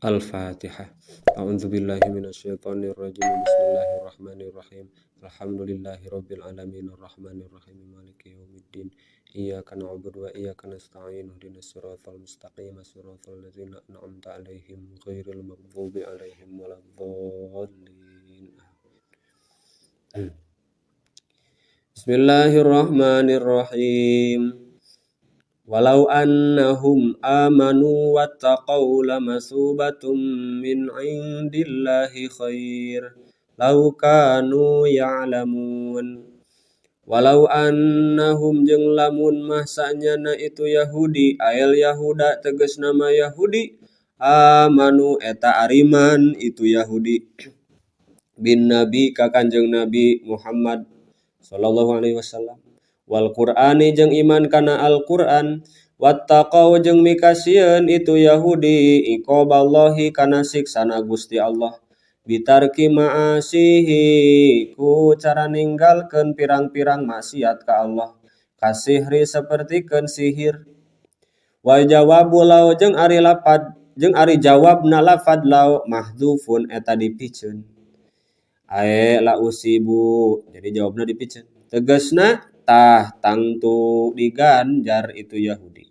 Al-Fatihah. A'udzu billahi minasyaitonir rajim. Bismillahirrahmanirrahim. Alhamdulillahirabbil alamin arrahmanir rahim maliki yaumiddin. Iyyaka na'budu wa iyyaka nasta'in. Ihdinas siratal mustaqim. Siratal ladzina an'amta 'alaihim ghairil maghdubi 'alaihim waladdallin. Bismillahirrahmanirrahim. Walau annahum amanu wattaqau lamasubatum min indillahi khair law kanu ya'lamun. Walau annahum jeung lamun mahsanya na itu Yahudi ael Yahuda tegas nama Yahudi amanu eta ariman itu Yahudi bin Nabi ka Kanjeng Nabi Muhammad sallallahu alaihi wasallam wal Qur'ani jeung iman kana Al-Qur'an wattaqau jeung mikasieun itu Yahudi iqaballahi kana siksana Gusti Allah bitarki ma'asihi ku cara ninggalkeun pirang-pirang maksiat ka Allah kasihri sapertikeun sihir wa jawabu law jeung ari jawabna lafad law mahdzufun eta dipiceun ae la usibu jadi jawabna dipiceun tegasna tah tangtu diganjar itu Yahudi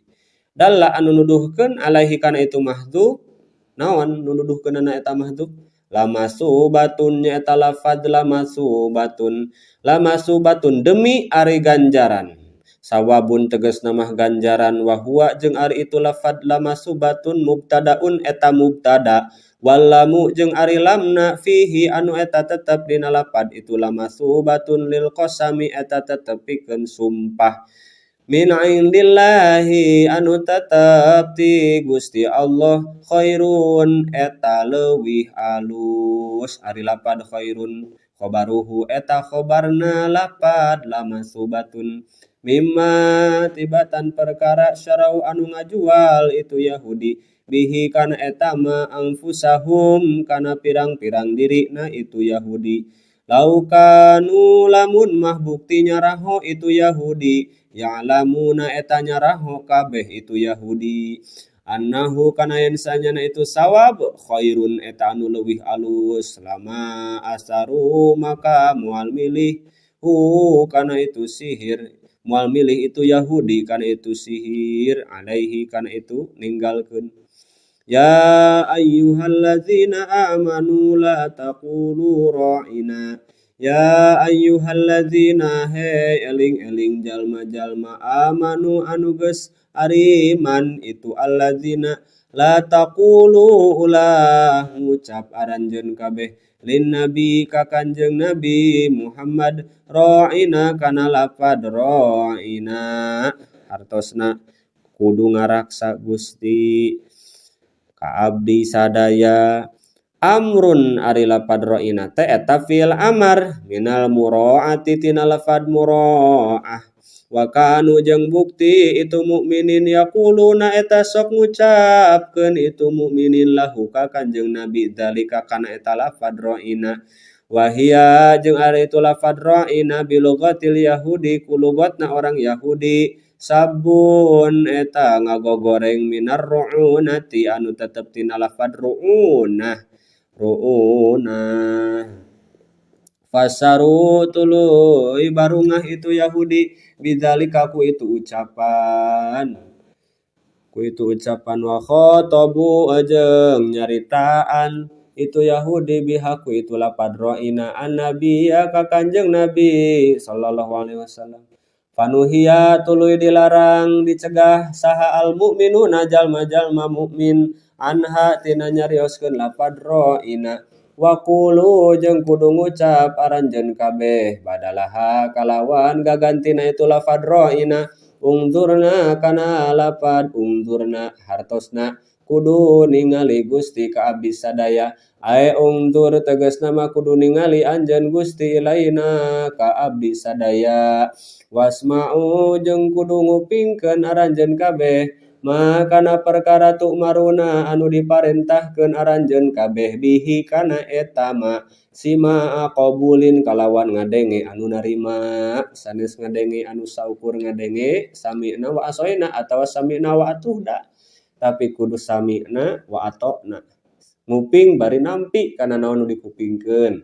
dalla anu nuduhkeun alaihi kana itu mahdzuf naon nu nuduhkeunna eta mahdzuf lamasubatun nya eta lafaz lamasubatun demi ari ganjaran sawabun tegasna mah ganjaran wa huwa jeung ari itu lafaz lamasubatun mubtadaun eta mubtada wallamu jeung ari lamna fihi anu eta tetep dina lapad itu lamasubatun lil qasami eta tetep pikeun sumpah min indillahi anu tetep ti Gusti Allah khairun eta leuwih alus ari lapad khairun khobaruhu eta khobarna lapad lamasubatun mimma tibatan perkara syarau anu ngajual itu Yahudi bihi kana eta ma anfusahum kana pirang-pirang dirina itu Yahudi laukanu lamun mah buktinya raho itu Yahudi ya'lamuna eta nyaraho kabeh itu Yahudi annahu kana ensanyana itu sawab khairun eta anu leuwih alus lama asaru maka moal milih kana itu sihir moal milih itu Yahudi kana itu sihir alaihi kana itu ninggalkeun ya ayyuhallazina amanu la taqulu ra'ina ya ayyuhallazina he eling-eling jalma-jalma amanu anu geus ariman itu allazina la taqulu ulah ngucap aranjeun kabeh lin nabi ka Kanjeng Nabi Muhammad ra'ina kana lapad ra'ina hartosna kudu ngaraksa Gusti ka abdi sadaya amrun ari lapad ra'ina teh eta fi'il amar minal muraati tina lafad muraah wa kanu jeung bukti itu mukminin yaquluna eta sok ngucapkeun itu mukminin lahu ka Kanjeng Nabi zalika kana eta lafad ra'ina wa hiya jeung ari itu lafad ra'ina bilugatil yahudi kulugatna orang Yahudi sabun eta ngagogoreng minar ru'unati anu tetep tina lafad ru'unah fasaru tuluy barungah itu Yahudi bidzalika ku itu ucapan wa khotobu ajeng nyaritaan itu Yahudi bihaku itu lapad ra'ina an-nabi ya ka Kanjeng Nabi sallallahu alaihi wasallam fanuhiya tuluy dilarang dicegah saha al mukminuna jalma-jalma mukmin anha tina nyarioskeun lapad ra'ina wa qulu jeung kudu ngucap aranjeun kabeh badalaha kalawan gagantina itu lapad ra'ina ungzurna kana lapad ungzurna hartosna kudu ningali Gusti ka abdi sadaya ae ungzur tegasna mah kudu ningali anjeun Gusti ilaina ka abdi sadaya wasma'u jeung kudu ngupingkeun aranjeun kabeh makana perkara tu maruna anu diparentahkeun aranjeun kabeh bihi kana eta ma sima qabulin kalawan ngadenge anu narima sanes ngadenge anu saukur ngadenge sami'na wa asoina atawa sami'na wa atuhda tapi kudu sami'na wa atona nguping bari nampi kana naon nu dikupingkeun.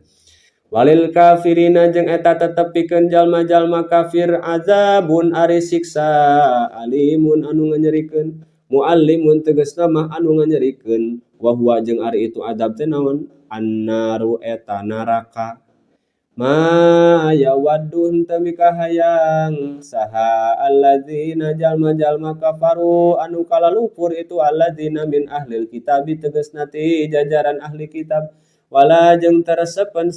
Walil kafirina jeung eta tetep pikeun jalma-jalma kafir azabun ari siksa alimun anu nganyerikeun. Muallimun tegasna mah anu nganyerikeun wa huwa jeung ari itu adab teh naon annaru eta neraka. Ma yawaddu henteu mikahayang saha alladzina jalma-jalma kafaru anu kalalupur itu alladzina min ahlil kitab tegasna ti jajaran ahli kitab wala jeung teresepen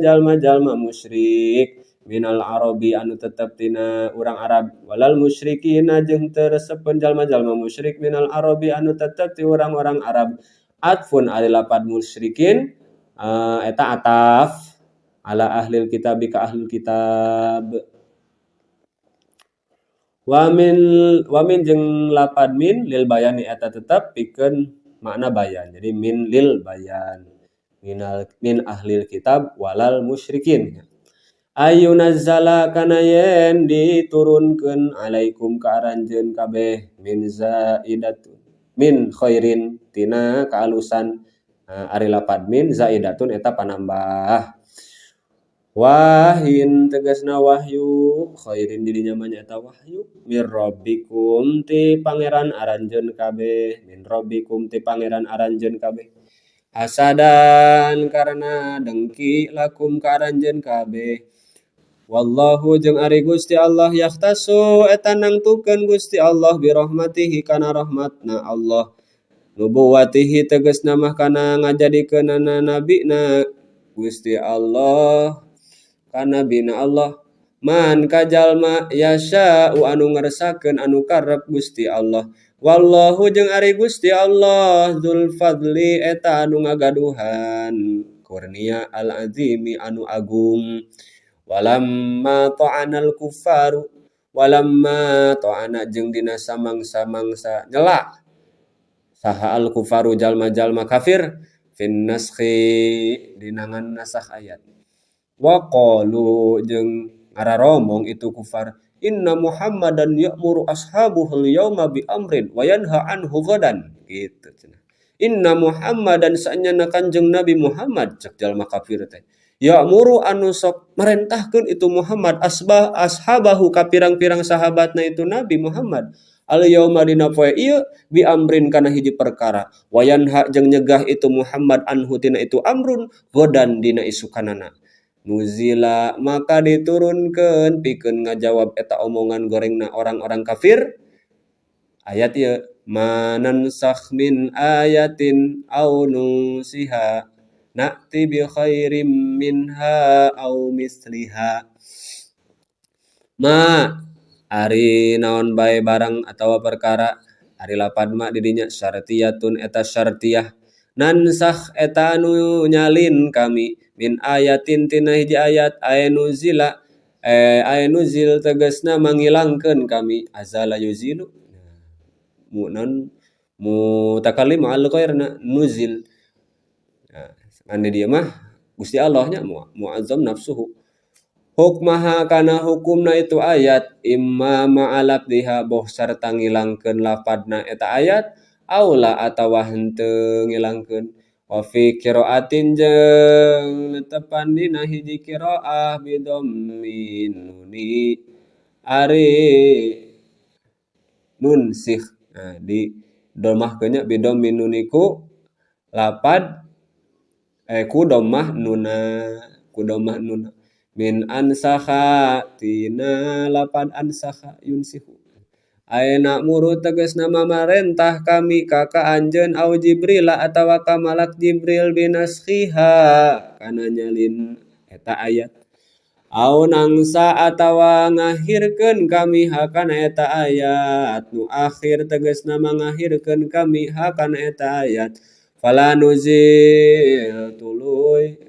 jalma-jalma musyrik minal arabi anu tetep tina urang Arab walal musyrikina jeung teresepen jalma-jalma musyrik minal arabi anu tetep ti urang-urang Arab atfun ari lapad musyrikin eta ataf ala ahlil kitab ka ahlul kitab. Wa min jeung lapad min lil bayani eta tetep pikeun makna bayan. Jadi min lil bayan. Min ahlil kitab walal musyrikin. Ayunazzala kana yen diturunkeun alaikum ka aranjeun kabeh min zaidatun min khairin tina kaalusan ari lapad min zaidatun eta panambah. Wahyin tegasna wahyu khairin didinya mah eta wahyu mir rabbikum ti pangeran aranjeun kabeh min rabbikum ti pangeran aranjeun kabeh hasadan karena dengki lakum ka aranjeun kabeh. Wallahu jeung ari Gusti Allah yahtasu eta nangtukeun Gusti Allah bi rahmatihi kana rahmatna Allah. Nubuwatihi tegasna mah kana ngajadikeunana nabina Gusti Allah kana bina Allah man kajalma yasya anu ngeresakeun anu karep Gusti Allah. Wallahu jeung ari Gusti Allah dzul fadli eta anu ngagaduhan kurnia al azimi anu agung. Walamma ta'anal kufaru walamma ta'ana jeung dina samangsa-mangsa nyela saha al kufaru jalma-jalma kafir fin naskhi dinangan nasakh ayat. Wa qalu jeung ngararomong itu kufar inna Muhammadan ya'muru ashabuhul yauma bi amrin wa yanha anhu ghadan gitu cenah. Inna Muhammadan saenyana Kanjeng Nabi Muhammad cek jalma kafir teh ya'muru anu sok merentahkeun itu Muhammad ashabahu ka pirang-pirang sahabatna itu Nabi Muhammad al yauma dina poe ieu bi amrin kana hiji perkara wayanha jeung nyegah itu Muhammad anhu tina itu amrun godan dina isukanana. Nuzila maka diturunkeun pikeun ngajawab eta omongan gorengna orang-orang kafir ayat ieu manansakh min ayatin aw nusiha na'ti bi khairim minha aw misliha. Ma ari naon bae barang atawa perkara ari lapad ma didinya syartiyatun eta syartiyah nansakh eta anu nyalin kami min ayatin tina hiji ayat ainuzil tegasna mangilangkeun kami azala yuzilu mutakallim al ghairna nuzil. Ane dia mah Gusti Allah nya muazzam nafsuhu hukmaha kana hukumna itu ayat imma ma'alab diha boh sarta ngilangkeun lapadna eta ayat aula atawa henteu ngilangkeun. Wa fi qiraatin jeung netepan dina hiji qiraah bidhammin nuni ari nun sikh di domahkeunnya bidhammin nuniku lapad ku dhammah nuna min ansakha tina lapad ansakha yunsihu ayeuna muru tegasna mamarentah kami ka anjeun au Jibril atawa ka malak Jibril binaskhiha kana nyalin eta ayat au nangsa atawa ngahirkeun kami hakana eta ayat nu akhir tegasna mangahirkeun kami hakana eta ayat fala nuzil tuluy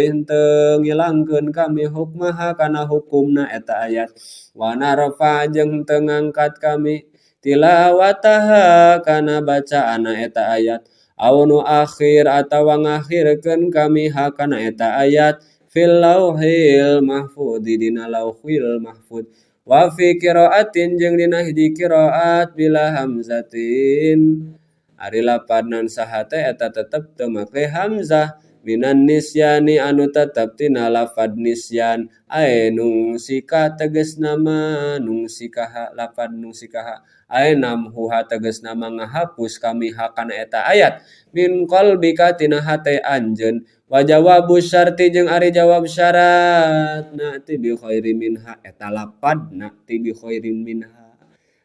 henteu ngilangkeun kami hukmaha kana hukumna eta ayat wa narfa jeung teu ngangkat kami tilawataha kana bacaana eta ayat aw nu akhir atawa ngakhirkeun kami hakana eta ayat fil lauhil mahfuz dina lauhil mahfuz wa fi qiraatin jeung dina hiji qiraat bila hamzatin ari lapadnan saha teh eta tetep teu make hamzah. Minan nisyani anu tetep tina lafad nisyan aenung sika tegasna mah nungsikaha lafad nungsikaha aenam huha tegasna mah ngahapus kami hakana eta ayat min qalbika tina hate anjeun wa jawabu syarti jeung ari jawab syarat na'ti bi khairin minha eta lafad na'ti bi khairin minha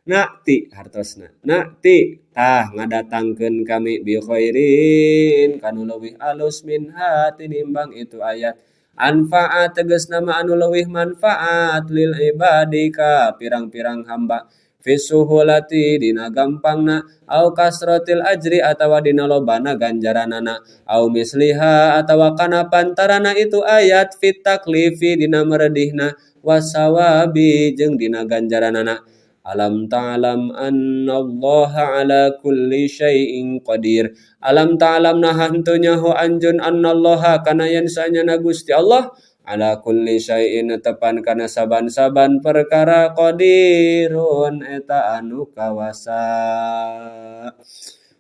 nakti hartosna nakti tah ngadatangkeun kami bi khairin kanu leuwih alus minha tinimbang itu ayat anfaat tegasna mah anu leuwih manfaat lil ibadi ka pirang-pirang hamba fisuhulati dina gampangna au kasratil ajri atawa dina lobana ganjaranana au misliha atawa kana pantarana itu ayat fit taklifi dina meredihna wasawabi jeung dina ganjaranana. Alam ta'lam annallaha ala kulli syai'in qadir. Alam ta'lam nah henteu nyaho anjeun annallaha kana yen saenyana Gusti Allah ala kulli syai'in netepan kana saban-saban perkara qadirun eta anu kawasa.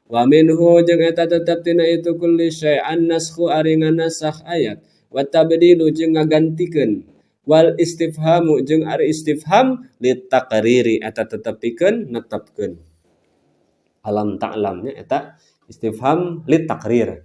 Wa minhu jeung eta tetep tina itu kulli syai'an naskhu ari nganasakh ayat wa tabdilu jeung ngagantikeun wal istifhamu jeung ari istifham litaqriri eta tetepikeun netepkeun alam ta'lamnya eta istifham litaqrir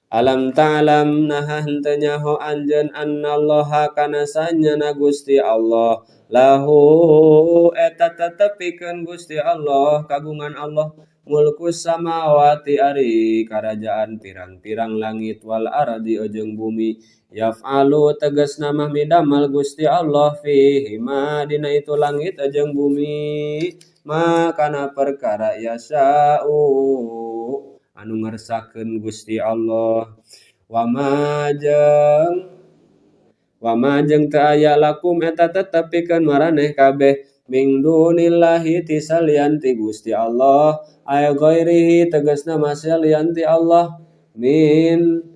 alam ta'lam nah henteu nyaho anjeun annallaha kana saenyana Gusti Allah lahu eta tetepikeun Gusti Allah kagungan Allah mulkus samawati ari karajaan pirang-pirang langit wal ardi jeung bumi yaf'alu tegasna mah midamal Gusti Allah fihi ma dina itu langit jeung bumi ma kana perkara yasa'u anu ngersakeun Gusti Allah wa ma jeung teu aya lakum eta tetepikeun maraneh kabeh min dunillahi ti salianti Gusti Allah ay ghairihi tegasna mah salianti Allah min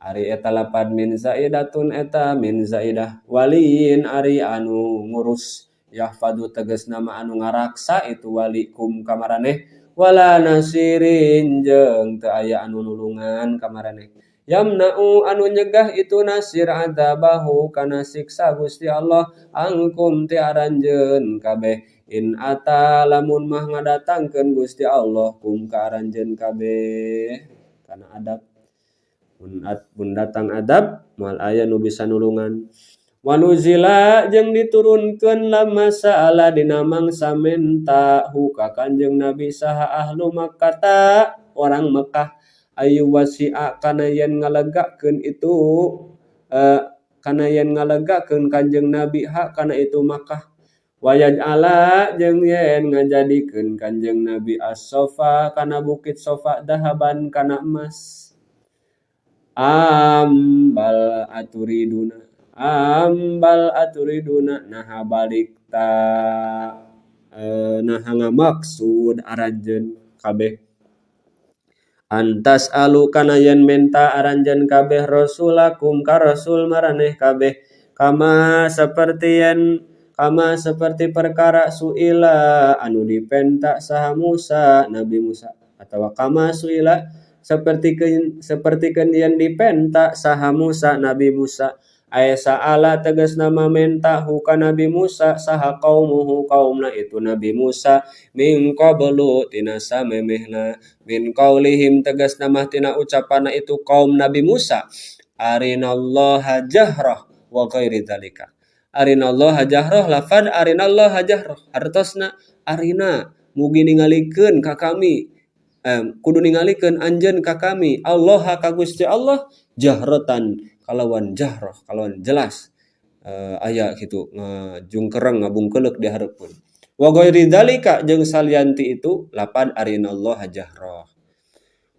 ari eta lapad min zaidatun eta min zaidah waliin ari anu ngurus yahfadu tegasna mah anu ngaraksa itu walikum kamaraneh wala nasirin jeung teu aya anu nulungan kamaraneh yamna'u anu nyegah itu nasir adzabahu kana siksa Gusti Allah angkum ti aranjeun kabeh in ata lamun mah ngadatangkeun Gusti Allah kum ka aranjeun kabeh kana adab mun datang adab moal aya nu bisa nulungan wanuzila jeung diturunkeun lama saala dina mangsa menta hu ka Kanjeng Nabi saha ahlu Makkah orang Mekah ayu wasi'a kana yen ngalegakeun itu kana yen ngalegakeun Kanjeng Nabi hak kana itu Makkah wayaj'ala jeung yen ngajadikeun Kanjeng Nabi as-sofa kana bukit sofa dahaban kana emas ambal aturiduna nah balik ta nah ngamaksud aranjeun kabeh antas alu kana yen menta aranjeun kabeh rasulakum ka rasul maraneh kabeh kama seperti perkara suila anu dipenta saha Musa Nabi Musa atawa kama suila sepertikeun yen dipenta saha Musa Nabi Musa aya ala tegasna mamenta hu ka Nabi Musa saha qaumuhu qaumna itu Nabi Musa min qablu tina samemehna min qaulihim tegasna mah tina ucapanna itu kaum Nabi Musa arinallaha jahrah wa ghairi dzalika arinallaha jahrah lafad arinallaha jahrah artosna arina mugi ningalikeun ka kami kudu ningalikeun anjeun ka kami Allah ka Gusti Allah jahratan kalawan jahrah kalawan jelas aya kitu ngajungkereng ngabungkeleuk di hareupeun wa ghairi dzalika jeung salianti itu lapad arinallaha jahrah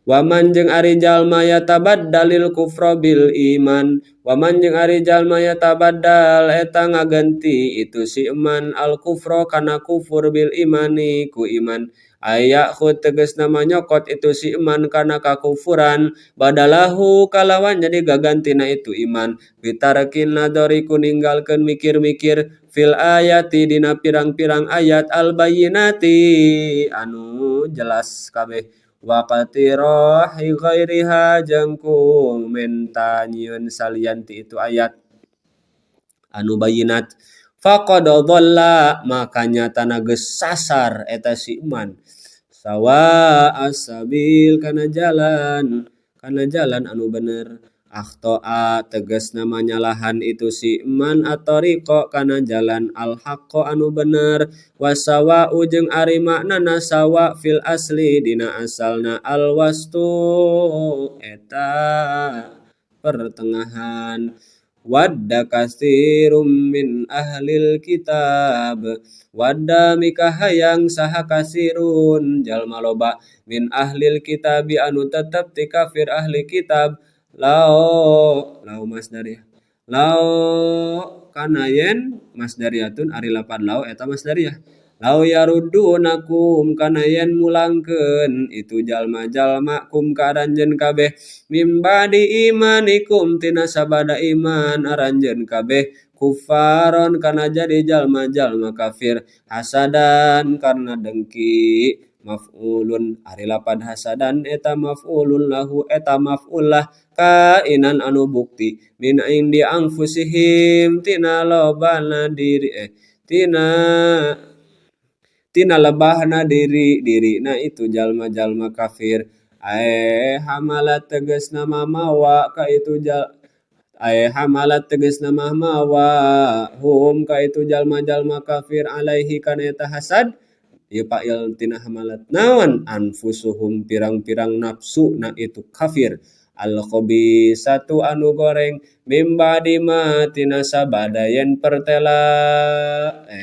waman jeung ari jalma yatabaddalil kufra bil iman waman jeung ari jalma yatabaddal eta ngaganti itu si iman al kufra kana kufur bil imani ku iman aya khut tegasna nyokot itu si iman kana kakufuran badalahu kalawan jadi gagantina itu iman bitarakin nadari ku ninggalkeun mikir-mikir fil ayati dina pirang-pirang ayat al bayyinati anu jelas kabeh wa qatirahi ghairiha jeung kumenta nyieun salian ti itu ayat anu bayyinat faqad dhalla maka nyatana geus sasar eta si iman sawa asabil kana jalan anu bener akhtoa tegas nama nyalahan itu si iman atoriqo kana jalan al haqqo anu bener wasawa ujeng ari maknana sawa fil asli dina asalna al wastu eta pertengahan wadda katsirum min ahlil kitab wadda mikahayang saha kasirun jalma loba min ahlil kitabi anu tetep ti kafir ahli kitab lao masdariyah lao kana yen masdariyatun ari lapad lao eta masdariyah lau yaruddunakum kana yen mulangkeun itu jalma-jalma kum ka aranjeun kabeh mim badi imanikum tina sabada iman aranjeun kabeh kufaron kana jadi jalma-jalma kafir hasadan karna dengki maf'ulun ari lapad hasadan eta maf'ulun lahu eta maf'ul lah kainan anu bukti min indi anfusihim tina lobana diri tina lebahna diri na itu jalma-jalma kafir hamalat tegasna mawa ka itu hamalat tegasna mawa hum ka itu jalma-jalma kafir alaihi kana eta hasad ieu fa'il tina hamalat naon anfusuhum pirang-pirang nafsu na itu kafir al khabisatu anu goreng mimba dima tina sabada yen pertela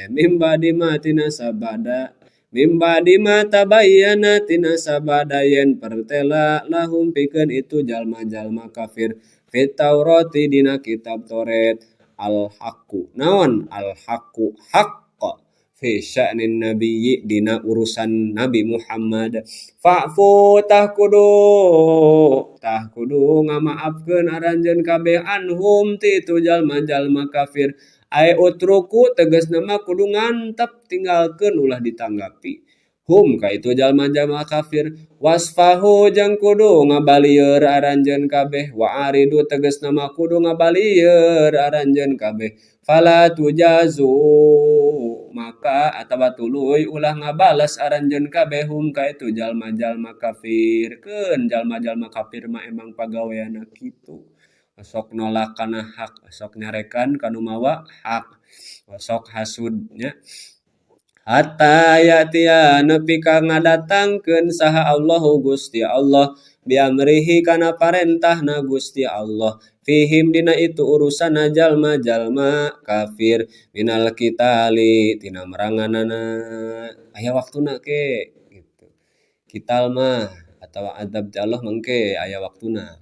mimba dima tina sabada mimba dima tabayyana tina sabada yen pertela lahum pikeun itu jalma-jalma kafir fit taurati dina kitab Taurat al haqqu naon al haqqu haqq fi sya'nin nabiyyi dina urusan Nabi Muhammad fa'fu tah kudu ngamaafkeun aranjeun kabeh anhum ti itu jalma-jalma kafir ai utruku tegasna mah kudu ngantep tinggalkeun ulah ditanggapi hum ka itu jalma-jalma kafir wasfahu jeung kudu ngabalieur aranjeun kabeh wa aridu tegasna mah kudu ngabalieur aranjeun kabeh fala tujazu maka atawa tuluy ulah ngabalas aranjeun kabeh hum ka itu jalma-jalma kafir keun jalma-jalma kafir mah emang pagaweana kitu sok nolak kana hak sok nyarekan kanu mawa hak sok hasudnya hatta yatia nepi ka ngadatangkeun saha Allahu Gusti Allah biamrihi kana parentahna Gusti Allah fihim dina itu urusan jalma-jalma kafir minal kitali tina meranganana aya waktuna ke gitu kital mah atawa adab Allah mangke aya waktuna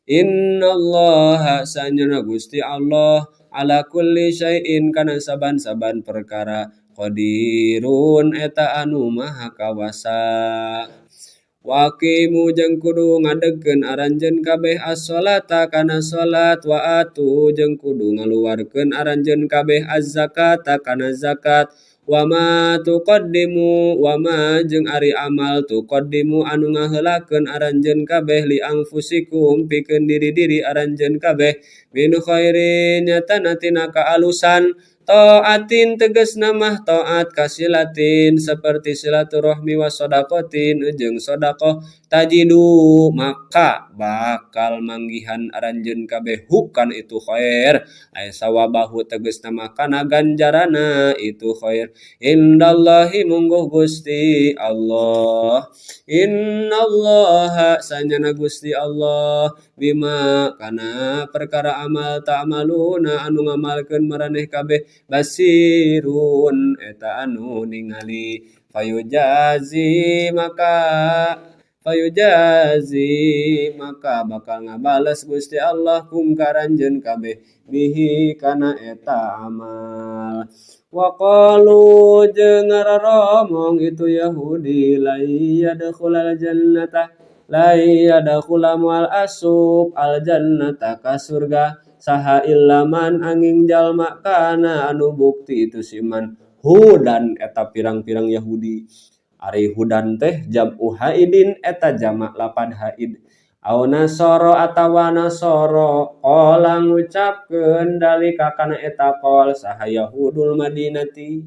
innallaha sanyana Gusti Allah ala kulli syai'in kana saban-saban perkara qadirun eta anu maha kawasa waqimu jeung kudu ngadegkeun aranjeun kabeh as-sholata kana salat wa atu jeung kudu ngaluarkeun aranjeun kabeh az-zakata kana zakat wa ma tuqaddimu wa ma jeung ari amal tuqaddimu anu ngaheulakeun aranjeun kabeh li anfusikum pikeun diri-diri aranjeun kabeh min khairin nyatana tina kaalusan taatin tegasna mah taat kasilatin seperti silaturahmi wa shadaqatin jeung sedekah tajidu maka bakal manggihan aranjeun kabeh hukan itu khair ay sawabahu tegasna mah kana ganjarana itu khair indallahi mungguh Gusti Allah innallaha sanyana Gusti Allah bima kana perkara amal ta'maluna anu ngamalkeun maraneh kabeh basirun eta anu ningali fayujazi maka bakal ngabales Gusti Allah kum karanjeun kabeh bihi kana eta amal wa qalu jeung ngararomong itu Yahudi la yadkhulal jannata la yadkhula mual asub al jannata ka surga saha illaman angin jalma kana anu bukti itu si iman hudan eta pirang-pirang Yahudi. Ari hudan teh jam'u haidin eta jamak lapad haid. Au nasoro atawa nasoro qala ngucapkeun dalika kana eta qol saha Yahudul Madinati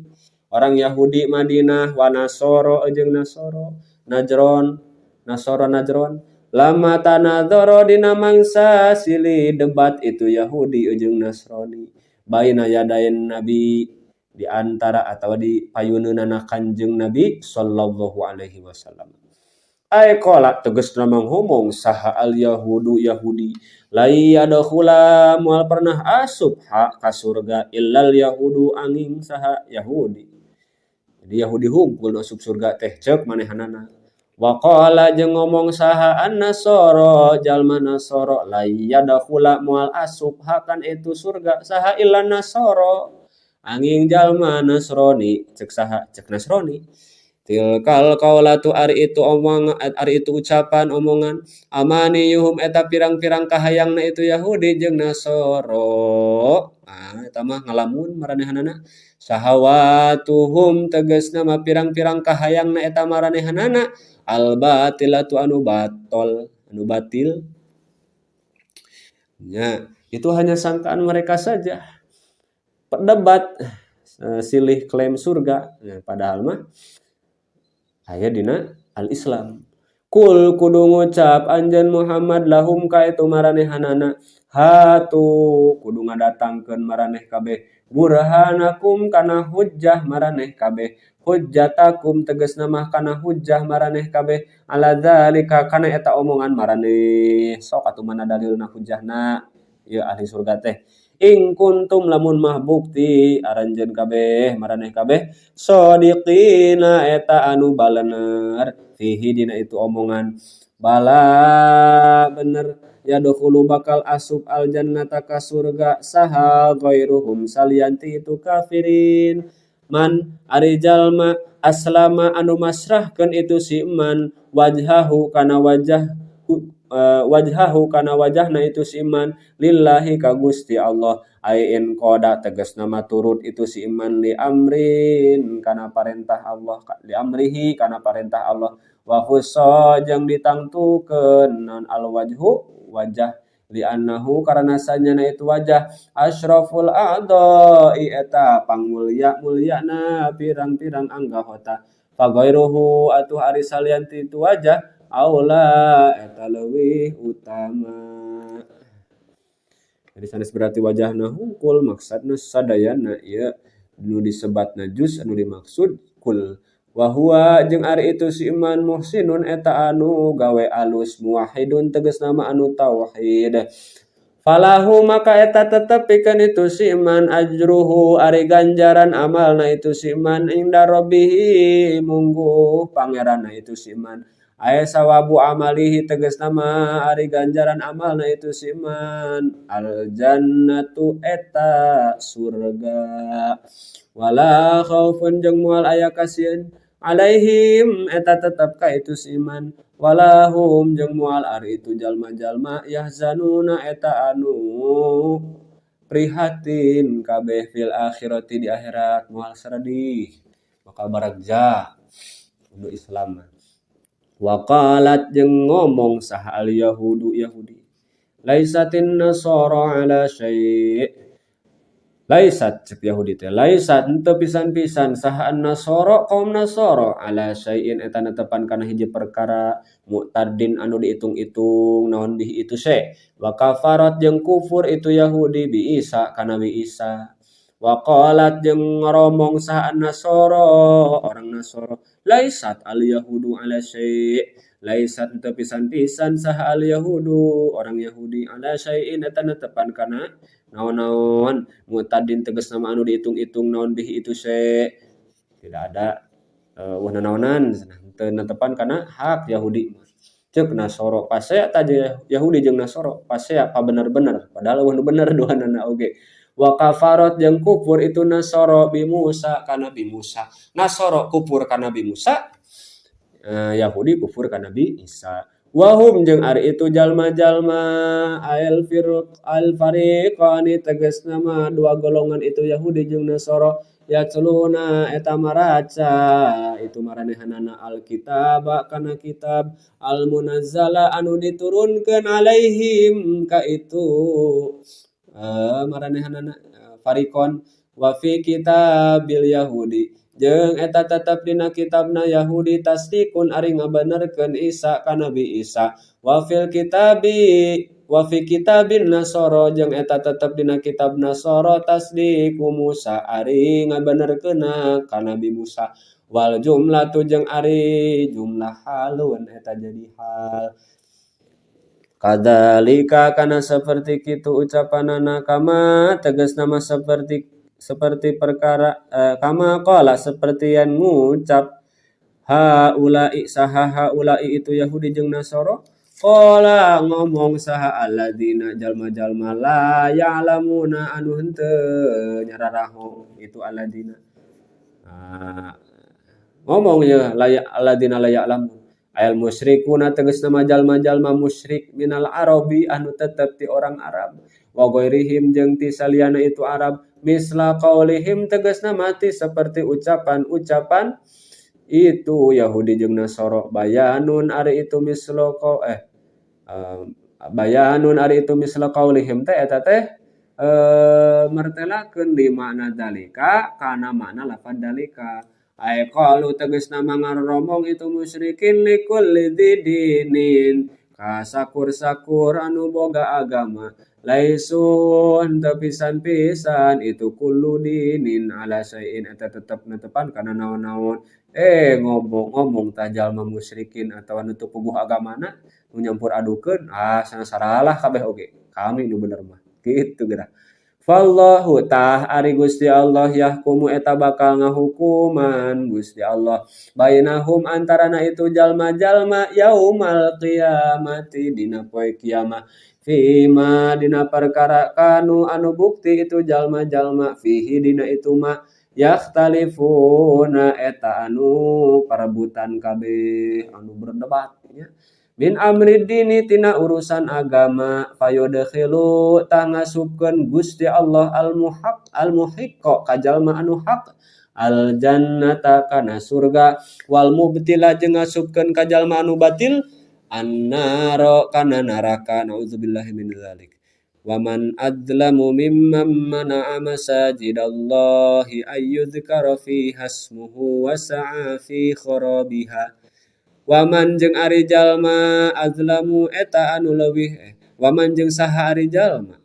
orang Yahudi Madinah wa nasoro jeung nasoro Najron nasoro Najron lama tanadzara dina mangsa silih debat itu Yahudi jeung Nasrani baina yadain Nabi di antara atau di payuneunana Kanjeng Nabi sallallahu alaihi wasallam. Ai qala tegasna manghomong saha al yahudu Yahudi lai yadkhula moal pernah asup ka surga illal yahudu angin saha Yahudi. Jadi Yahudi hungkul asup surga teh ceuk manehanana. Wa qala jeung ngomong saha an-nasara jalma nasara lai yadkhula moal asup hakan itu surga saha illan nasara angin jalma Nasrani cek saha cek Nasrani. Tilkal qaulatu ari itu ucapan omongan amaniyuhum eta pirang-pirang kahayangna itu Yahudi jeung Nasoro eta mah ngalamun maranehanana sahawatuhum tegasna mah pirang-pirang kahayangna eta maranehanana al batilatu anu batil ya itu hanya sangkaan mereka saja perdebat silih klaim surga ya, padahal mah aya dina al-Islam. Kul kudu ngucap anjeun Muhammad lahum ka itu maranehanana hatu kudu ngadatangkeun maraneh kabeh burhanakum kana hujjah maraneh kabeh hujjatakum tegasna mah kana hujjah maraneh kabeh ala zalika kana eta omongan maraneh sok atuh mana dalilna hujjahna ieu ahli surga teh ing kuntum lamun mah bukti aranjeun kabeh maraneh kabeh shodiqina eta anu balener fihi dina itu omongan bala bener ya dukhulu bakal asup al jannata ka surga saha ghairuhum salianti itu kafirin man ari jalma aslama anu masrahkeun itu si iman wajhahu kana wajahna itu si iman lillahi ka Gusti Allah ain qada tegasna mah turut itu si iman li amrin kana parentah Allah li amrihi kana parentah Allah wa khussa jeung ditangtukeun non al wajhu wajah li annahu karana sanyana itu wajah asyraful a'dha'i eta mulyana pirang-pirang anggota fagairuhu atuh ari salianti itu wajah aula eta leuwih utama. Jadi sanes berarti wajahna hungkul maksudna sadayana ieu nu disebatna juz anu dimaksud kul wa huwa jeung ari itu si iman muhsinun eta anu gawe alus muwahhidun tegasna mah anu tauhid falahu maka eta tetep pikeun itu si iman ajruhu ari ganjaran amalna itu si iman inda rabbih mungguh pangeranna itu si iman aya sawabu amalihi tegasna mah ari ganjaran amalna itu si iman al jannatu eta surga wala khaufun jeung moal aya kasieun alaihim eta tetep ka itu si iman walahum jeung moal ari itu jalma-jalma yahzanuna eta anu prihatin kabeh fil akhirati di akhirat moal sedih bakal baragja untuk Islam. Waqalat jeung ngomong saha al yahudu Yahudi laisatin nasara ala syai' laisat cek Yahudi teh laisat henteu pisan-pisan saha an-nasara kaum nasara ala syai'in eta netepan kana hiji perkara mu'tadin anu diitung-itung naon bih itu se wa kafarat jeung kufur itu Yahudi bi Isa kana bi Isa wa qalat jeung ngomong saha an-nasara orang Nasara laisat al yahudu ala syai' laisat henteu pisan-pisan saha al yahudu orang Yahudi ala syai'in eta netepan kana naon-naon mu'tadin tegas nama anu dihitung-hitung naon bih itu se tidak ada naonan teu netepan kana hak Yahudi ceuk Nasoro pasea tadi Yahudi jeung Nasoro pasea pa bener-bener padahal wah bener duanana oge wa kafarat jeung kufur itu Nasoro bi Musa kana bi Musa Nasoro kufur kana bi Musa Yahudi kufur kana bi Isa Wahum jeung ari itu jalma-jalma al fariqani tegas nama dua golongan itu Yahudi jeung Nasara yatluna eta maraca itu maranehanana alkitab kana kitab al munazzala anu diturunkeun alaihim ka itu maranehanana fariqon wa fi kitabil yahudi jeung eta tetep dina kitabna Yahudi tasdikun ari ngabenerkeun Isa ka Nabi Isa wa fi kitabin Nasara jeung eta tetep dina kitab Nasara tasdiku Musa ari ngabenerkeunna ka Nabi Musa wal jumlatu jeung ari jumlah halun eta jadi hal kadzalika kana saperti kitu ucapanana kama tegas nama seperti perkara kama qala seperti yang ngucap haula'i saha haula'i itu Yahudi jeung Nasara qala ngomong saha alladzina jalma-jalma la ya'lamuna anu henteu nyararaho itu alladzina ngomongnya alladzina la ya'lamun ayal musyrikuna tegas nama jalma-jalma musyrik minal arabi anu tetep ti orang Arab wa ghairihim jeung ti saliyana itu Arab misla qaulihim tegasna mati seperti ucapan-ucapan itu Yahudi jeung Nasara bayanun ari itu bayanun ari itu misla qaulihim teh eta teh mertelakeun di makna dalika kana makna lafaz dalika ay qalu tegasna mangaromong itu musyrikin likulli dinin ka sakur-sakur anu boga agama laisun tepisan-pisan itu kullu dinin ala syai'in eta tetep netepan kana naon-naon ngomong tah jalma musyrikin atawa nu teu puguh agamana nu nyampur adukeun sana saralah kabeh oge kami nu bener mah kitu geura fallahu tah ari Gusti Allah yahkumu eta bakal ngahukuman Gusti Allah bainahum antarana itu jalma-jalma yaumal qiyamati dina poe kiamat fima dina perkara kanu anu bukti itu jalma-jalma fihi dina itu ma yakhtalifuna eta anu perebutan kabeh anu berdebat nya min amri dini tina urusan agama fayudkhilu tangasupkeun Gusti Allah al muhiqqo ka jalma anu haq al jannata kana surga wal mubtila jeung ngasupkeun ka jalma anu batil annaro kana neraka naudzubillahi min dzalik waman adlamu mimman mana'a masajidallahi ayyudzkara fiha ismuhu wa sa'a fi kharabiha waman jeung ari jalma azlamu eta anu leuwih waman jeung saha ari jalma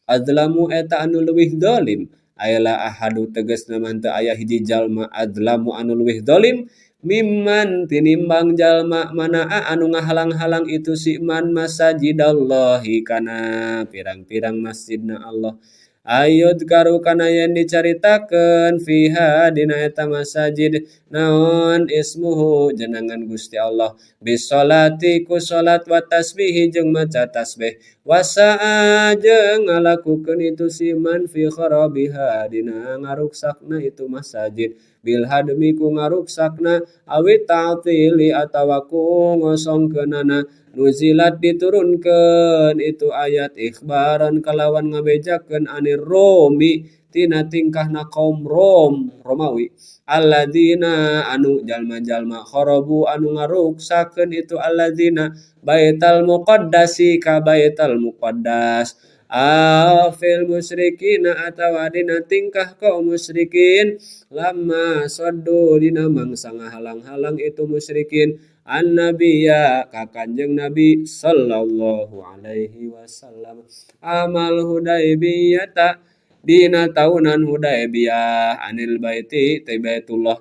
azlamu eta anu leuwih zalim ayala ahadu tegasna mah teu aya hiji jalma azlamu anu leuwih zalim mimman tinimbang jalma manaa anu ngahalang-halang itu si man masajidallahi kana pirang-pirang masjidna Allah ayud karu kana yen dicaritakeun fiha dina eta masajid naon ismuhu jenengan Gusti Allah bisolati ku salat wa tasbih jeung maca tasbih wasa'a jeung ngalakukeun itu si man fi kharabiha dina ngaruksakna itu masajid bil hadmi ku ngaruksakna awit ta'tili atawa ku ngosongkeunana nuzilat diturunkeun itu ayat ikhbaran kalawan ngabejakeun anir Romi tina tingkahna kaum Romawi alladzina anu jalma-jalma kharabu anu ngaruksakeun itu alladzina baital muqaddasi ka baital muqaddas afil musyrikina atawa dina tingkah kaum musyrikin lamma saddu dina mangsa ngahalang-halang itu musyrikin an-nabiyya ka Kanjeng Nabi sallallahu alaihi wasallam amal Hudaybiyah dina taunan Hudaybiyah anil baiti Baitullah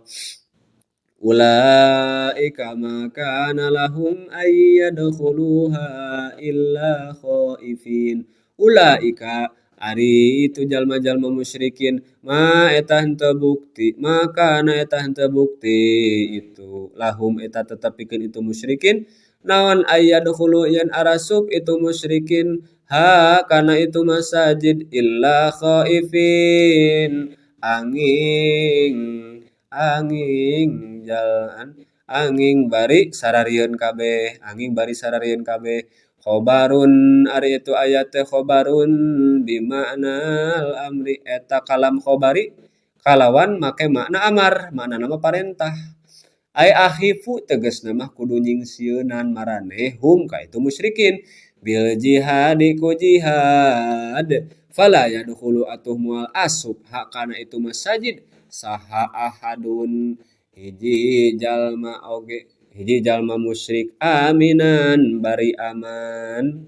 ulaika ma kana lahum ayyadkhuluha illa khaifin ulaika ari itu jalma-jalma musyrikin ma eta henteu bukti maka na eta henteu bukti itu lahum eta tetep pikeun itu musyrikin naon ayyadkhulu yen arasuk itu musyrikin ha kana itu masajid illa khaifin angin jalan anging bari sararieun kabeh khobarun ari itu ayat teh khobarun bimaknal amri eta kalam khobari kalawan make makna amar makna nama parentah ai akhifu tegasna mah kudu nyingsieunan maraneh hum ka itu musyrikin bil jihadi ku jihad fala yadkhulu atuh moal asup hak kana itu masjid saha ahadun hiji jalma musyrik aminan bari aman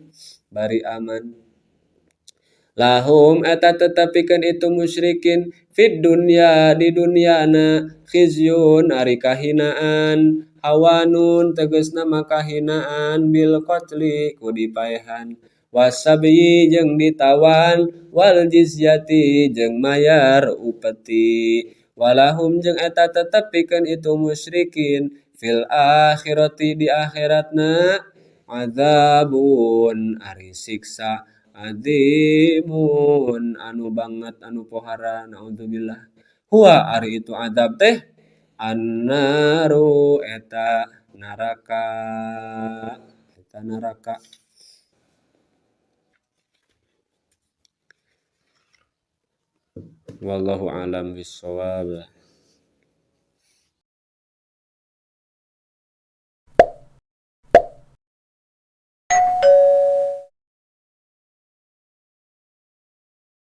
lahum eta tetepikeun itu musyrikin fid dunya di dunyana khizyun ari kahinaan hawanun tegasna makahinaan bil qatli ku dipaehan wasabyi jeung ditawan wal jizyati jeung mayar upeti walahum jeung eta tetepikeun itu musyrikin fil akhirati di akhiratna adzabun ari siksa azimun anu banget anu pohara naudzubillah huwa ari itu azab teh annaru eta neraka wallahu alam bissawab.